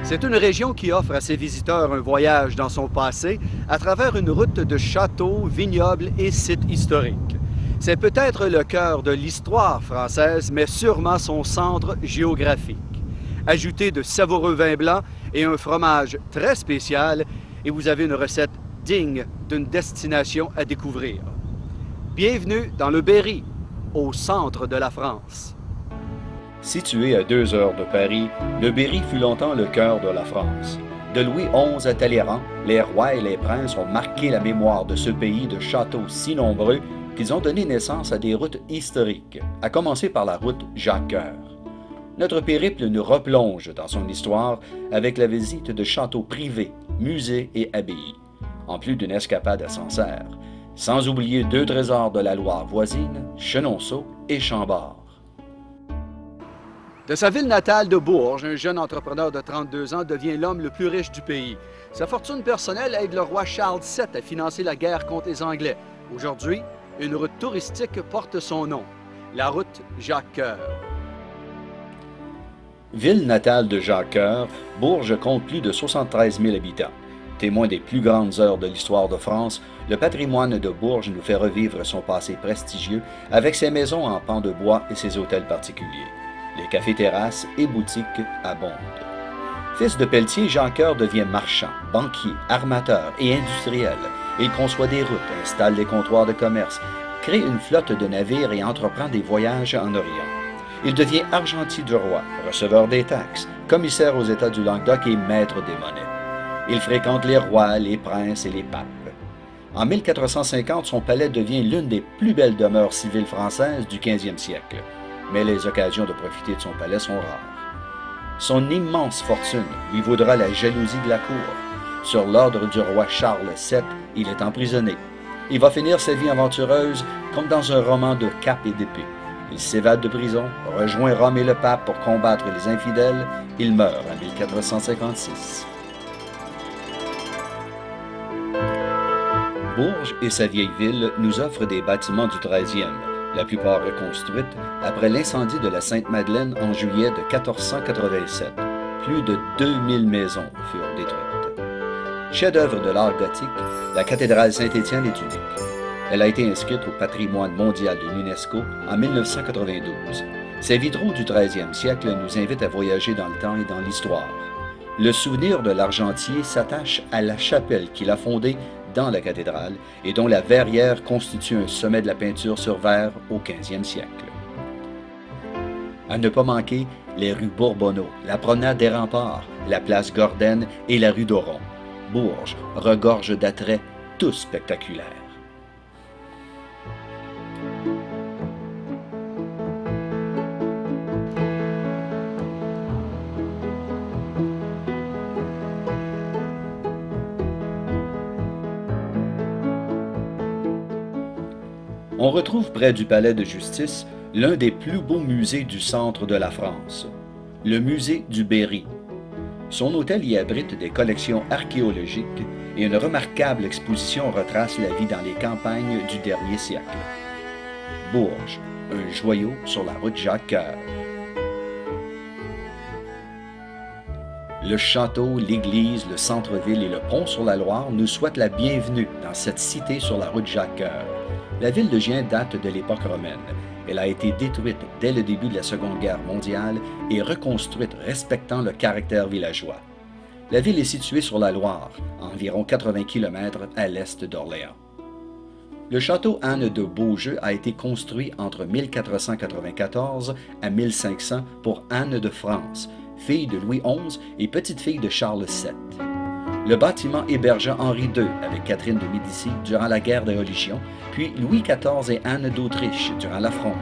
C'est une région qui offre à ses visiteurs un voyage dans son passé à travers une route de châteaux, vignobles et sites historiques. C'est peut-être le cœur de l'histoire française, mais sûrement son centre géographique. Ajoutez de savoureux vins blancs et un fromage très spécial, et vous avez une recette digne d'une destination à découvrir. Bienvenue dans le Berry, au centre de la France. Situé à 2 heures de Paris, le Berry fut longtemps le cœur de la France. De Louis XI à Talleyrand, les rois et les princes ont marqué la mémoire de ce pays de châteaux si nombreux qu'ils ont donné naissance à des routes historiques, à commencer par la route Jacques-Cœur. Notre périple nous replonge dans son histoire avec la visite de châteaux privés, musées et abbayes, en plus d'une escapade à Sancerre, sans oublier 2 trésors de la Loire voisine, Chenonceau et Chambord. De sa ville natale de Bourges, un jeune entrepreneur de 32 ans devient l'homme le plus riche du pays. Sa fortune personnelle aide le roi Charles VII à financer la guerre contre les Anglais. Aujourd'hui, une route touristique porte son nom, la route Jacques-Cœur. Ville natale de Jacques-Cœur, Bourges compte plus de 73 000 habitants. Témoin des plus grandes heures de l'histoire de France, le patrimoine de Bourges nous fait revivre son passé prestigieux avec ses maisons en pans de bois et ses hôtels particuliers. Les cafés-terrasses et boutiques abondent. Fils de pelletier, Jacques-Cœur devient marchand, banquier, armateur et industriel. Il conçoit des routes, installe des comptoirs de commerce, crée une flotte de navires et entreprend des voyages en Orient. Il devient argentier du roi, receveur des taxes, commissaire aux États du Languedoc et maître des monnaies. Il fréquente les rois, les princes et les papes. En 1450, son palais devient l'une des plus belles demeures civiles françaises du 15e siècle. Mais les occasions de profiter de son palais sont rares. Son immense fortune lui vaudra la jalousie de la cour. Sur l'ordre du roi Charles VII, il est emprisonné. Il va finir sa vie aventureuse comme dans un roman de cap et d'épée. Il s'évade de prison, rejoint Rome et le pape pour combattre les infidèles. Il meurt en 1456. Bourges et sa vieille ville nous offrent des bâtiments du 13e, la plupart reconstruites après l'incendie de la Sainte-Madeleine en juillet de 1487. Plus de 2000 maisons furent détruites. Chef-d'œuvre de l'art gothique, la cathédrale Saint-Étienne est unique. Elle a été inscrite au patrimoine mondial de l'UNESCO en 1992. Ces vitraux du 13e siècle nous invitent à voyager dans le temps et dans l'histoire. Le souvenir de l'argentier s'attache à la chapelle qu'il a fondée dans la cathédrale et dont la verrière constitue un sommet de la peinture sur verre au 15e siècle. À ne pas manquer, les rues Bourbonneau, la promenade des Remparts, la place Gordenne et la rue d'Oron. Bourges regorge d'attraits tous spectaculaires. On retrouve près du palais de justice l'un des plus beaux musées du centre de la France, le musée du Berry. Son hôtel y abrite des collections archéologiques et une remarquable exposition retrace la vie dans les campagnes du dernier siècle. Bourges, un joyau sur la route Jacques-Cœur. Le château, l'église, le centre-ville et le pont sur la Loire nous souhaitent la bienvenue dans cette cité sur la route Jacques-Cœur. La ville de Gien date de l'époque romaine. Elle a été détruite dès le début de la Seconde Guerre mondiale et reconstruite respectant le caractère villageois. La ville est située sur la Loire, à environ 80 km à l'est d'Orléans. Le château Anne de Beaujeu a été construit entre 1494 à 1500 pour Anne de France, fille de Louis XI et petite-fille de Charles VII. Le bâtiment hébergea Henri II avec Catherine de Médicis durant la guerre des religions, puis Louis XIV et Anne d'Autriche durant la Fronde,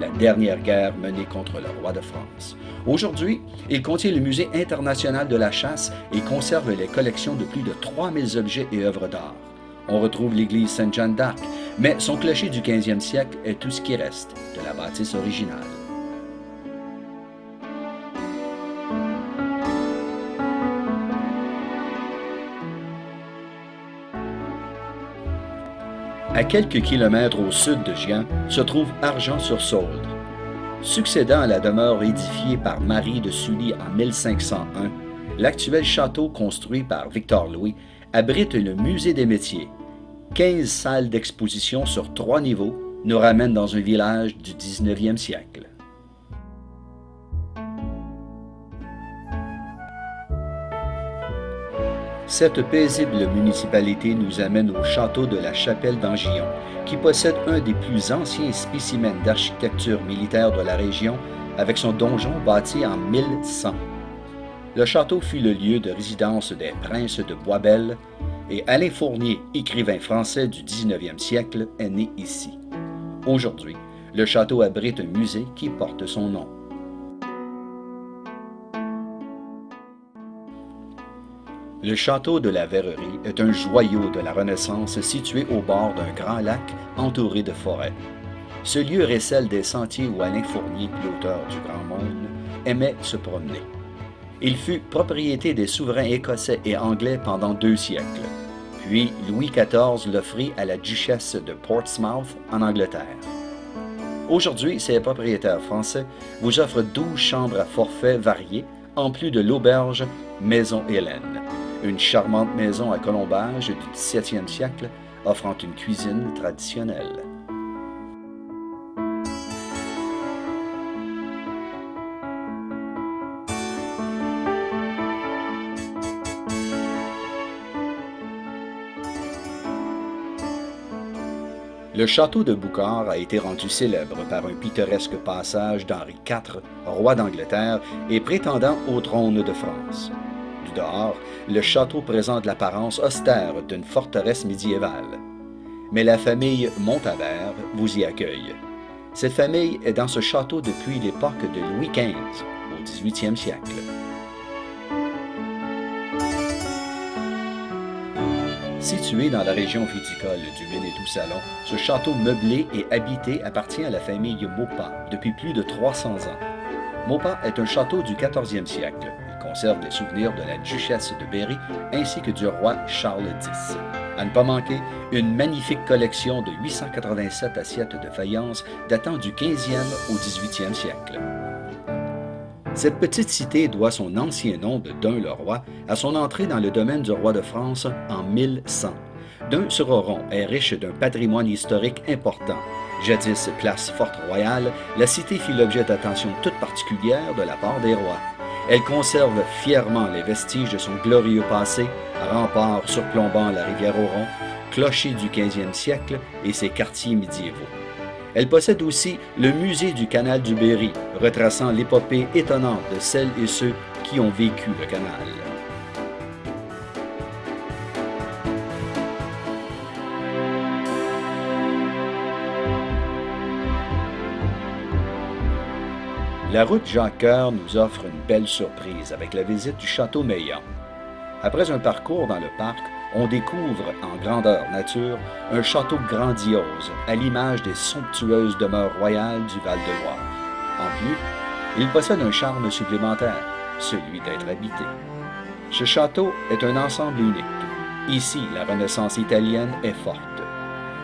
la dernière guerre menée contre le roi de France. Aujourd'hui, il contient le Musée international de la chasse et conserve les collections de plus de 3000 objets et œuvres d'art. On retrouve l'église Sainte-Jeanne d'Arc, mais son clocher du 15e siècle est tout ce qui reste de la bâtisse originale. À quelques kilomètres au sud de Gien se trouve Argent-sur-Sauldre. Succédant à la demeure édifiée par Marie de Sully en 1501, L'actuel château construit par Victor Louis abrite le musée des métiers. 15 salles d'exposition sur 3 niveaux nous ramènent dans un village du 19e siècle. Cette paisible municipalité nous amène au château de la Chapelle d'Angillon, qui possède un des plus anciens spécimens d'architecture militaire de la région, avec son donjon bâti en 1100. Le château fut le lieu de résidence des princes de Boisbel, et Alain Fournier, écrivain français du 19e siècle, est né ici. Aujourd'hui, le château abrite un musée qui porte son nom. Le château de la Verrerie est un joyau de la Renaissance situé au bord d'un grand lac entouré de forêts. Ce lieu récèle des sentiers où Alain Fournier, l'auteur du Grand Monde, aimait se promener. Il fut propriété des souverains écossais et anglais pendant 2 siècles. Puis Louis XIV l'offrit à la duchesse de Portsmouth en Angleterre. Aujourd'hui, ses propriétaires français vous offrent 12 chambres à forfait variés, en plus de l'auberge Maison Hélène, une charmante maison à colombage du 17e siècle offrant une cuisine traditionnelle. Le château de Boucard a été rendu célèbre par un pittoresque passage d'Henri IV, roi d'Angleterre et prétendant au trône de France. Du dehors, le château présente l'apparence austère d'une forteresse médiévale. Mais la famille Montabert vous y accueille. Cette famille est dans ce château depuis l'époque de Louis XV, au 18e siècle. Situé dans la région viticole du Veneto-Salon, ce château meublé et habité appartient à la famille Maupas depuis plus de 300 ans. Maupas est un château du 14e siècle. Il conserve des souvenirs de la duchesse de Berry ainsi que du roi Charles X. À ne pas manquer, une magnifique collection de 887 assiettes de faïence datant du 15e au 18e siècle. Cette petite cité doit son ancien nom de Dun-le-Roi à son entrée dans le domaine du roi de France en 1100. Dun-sur-Oron est riche d'un patrimoine historique important. Jadis place Forte-Royale, la cité fit l'objet d'attention toute particulière de la part des rois. Elle conserve fièrement les vestiges de son glorieux passé, remparts surplombant la rivière Oron, clocher du 15e siècle et ses quartiers médiévaux. Elle possède aussi le musée du canal du Berry, retraçant l'épopée étonnante de celles et ceux qui ont vécu le canal. La route Jacques-Cœur nous offre une belle surprise avec la visite du château Meillan. Après un parcours dans le parc, on découvre en grandeur nature un château grandiose à l'image des somptueuses demeures royales du Val-de-Loire. En plus, il possède un charme supplémentaire, celui d'être habité. Ce château est un ensemble unique. Ici, la Renaissance italienne est forte.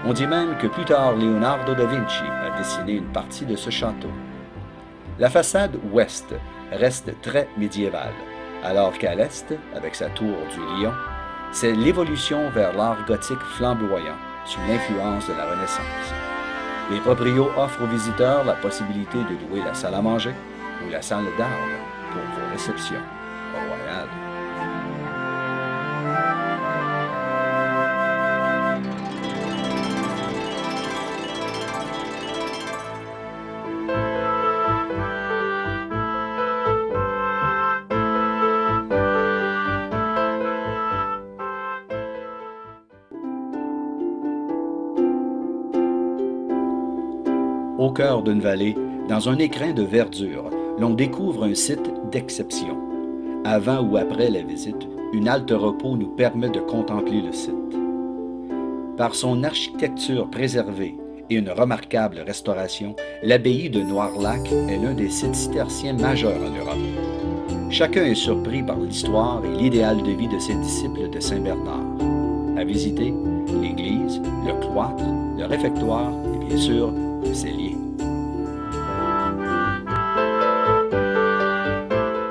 On dit même que plus tard, Leonardo da Vinci a dessiné une partie de ce château. La façade ouest reste très médiévale, alors qu'à l'est, avec sa tour du Lion, c'est l'évolution vers l'art gothique flamboyant, sous l'influence de la Renaissance. Les proprios offrent aux visiteurs la possibilité de louer la salle à manger ou la salle d'armes pour vos réceptions royales. Au cœur d'une vallée, dans un écrin de verdure, l'on découvre un site d'exception. Avant ou après la visite, une halte repos nous permet de contempler le site. Par son architecture préservée et une remarquable restauration, l'abbaye de Noirlac est l'un des sites cisterciens majeurs en Europe. Chacun est surpris par l'histoire et l'idéal de vie de ses disciples de Saint-Bernard. À visiter, l'église, le cloître, le réfectoire et bien sûr, le cellier.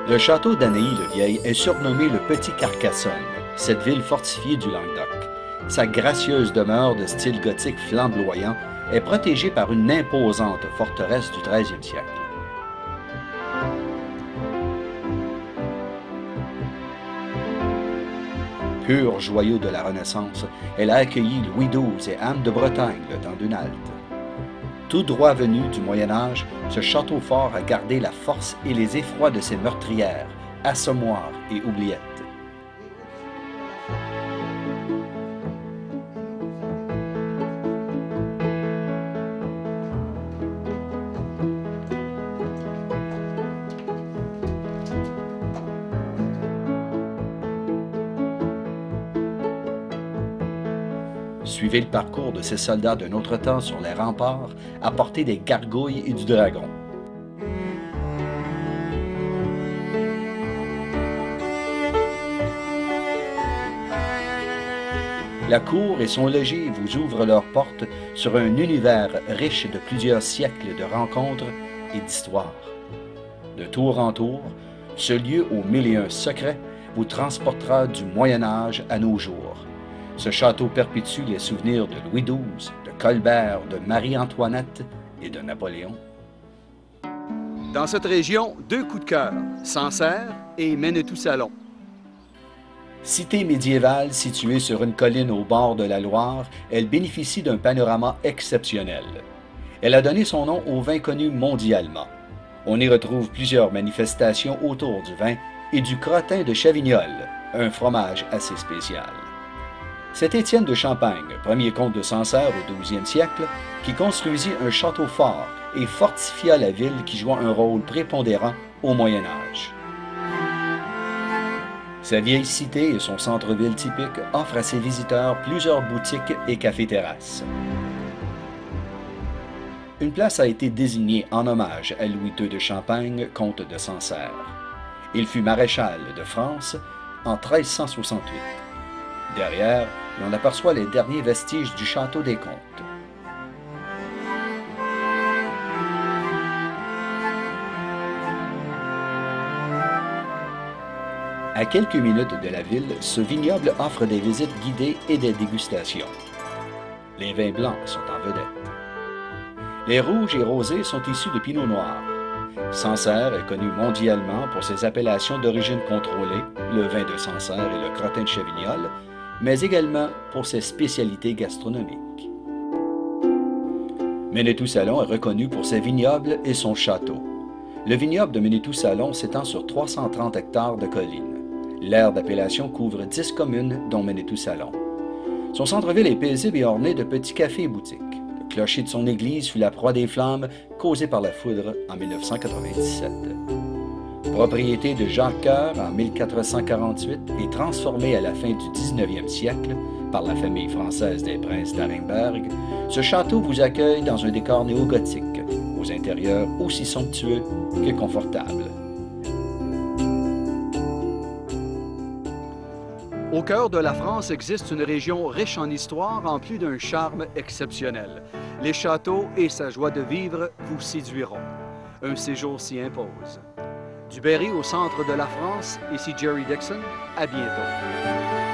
Le château d'Annecy-le-Vieil est surnommé le Petit Carcassonne, cette ville fortifiée du Languedoc. Sa gracieuse demeure de style gothique flamboyant est protégée par une imposante forteresse du 13e siècle. Pur joyau de la Renaissance, elle a accueilli Louis XII et Anne de Bretagne le temps d'une halte. Tout droit venu du Moyen Âge, ce château fort a gardé la force et les effrois de ses meurtrières, assommoirs et oubliettes. Suivez le parcours de ces soldats d'un autre temps sur les remparts, à portée des gargouilles et du dragon. La cour et son logis vous ouvrent leurs portes sur un univers riche de plusieurs siècles de rencontres et d'histoires. De tour en tour, ce lieu aux mille et un secrets vous transportera du Moyen Âge à nos jours. Ce château perpétue les souvenirs de Louis XII, de Colbert, de Marie-Antoinette et de Napoléon. Dans cette région, deux coups de cœur, Sancerre et Menetou-Salon. Cité médiévale située sur une colline au bord de la Loire, elle bénéficie d'un panorama exceptionnel. Elle a donné son nom au vin connu mondialement. On y retrouve plusieurs manifestations autour du vin et du crottin de Chavignol, un fromage assez spécial. C'est Étienne de Champagne, premier comte de Sancerre au 12e siècle, qui construisit un château fort et fortifia la ville qui joua un rôle prépondérant au Moyen Âge. Sa vieille cité et son centre-ville typique offrent à ses visiteurs plusieurs boutiques et cafés-terrasses. Une place a été désignée en hommage à Louis II de Champagne, comte de Sancerre. Il fut maréchal de France en 1368. Derrière, on aperçoit les derniers vestiges du château des Comtes. À quelques minutes de la ville, ce vignoble offre des visites guidées et des dégustations. Les vins blancs sont en vedette. Les rouges et rosés sont issus de pinot noir. Sancerre est connu mondialement pour ses appellations d'origine contrôlée, le vin de Sancerre et le crottin de Chavignol, mais également pour ses spécialités gastronomiques. Menetou-Salon est reconnu pour ses vignobles et son château. Le vignoble de Menetou-Salon s'étend sur 330 hectares de collines. L'aire d'appellation couvre 10 communes, dont Menetou-Salon. Son centre-ville est paisible et orné de petits cafés et boutiques. Le clocher de son église fut la proie des flammes causées par la foudre en 1997. Propriété de Jacques Coeur en 1448 et transformée à la fin du 19e siècle par la famille française des princes d'Arenberg, ce château vous accueille dans un décor néo-gothique, aux intérieurs aussi somptueux que confortables. Au cœur de la France existe une région riche en histoire en plus d'un charme exceptionnel. Les châteaux et sa joie de vivre vous séduiront. Un séjour s'y impose. Du Berry au centre de la France, ici Jerry Dixon, à bientôt.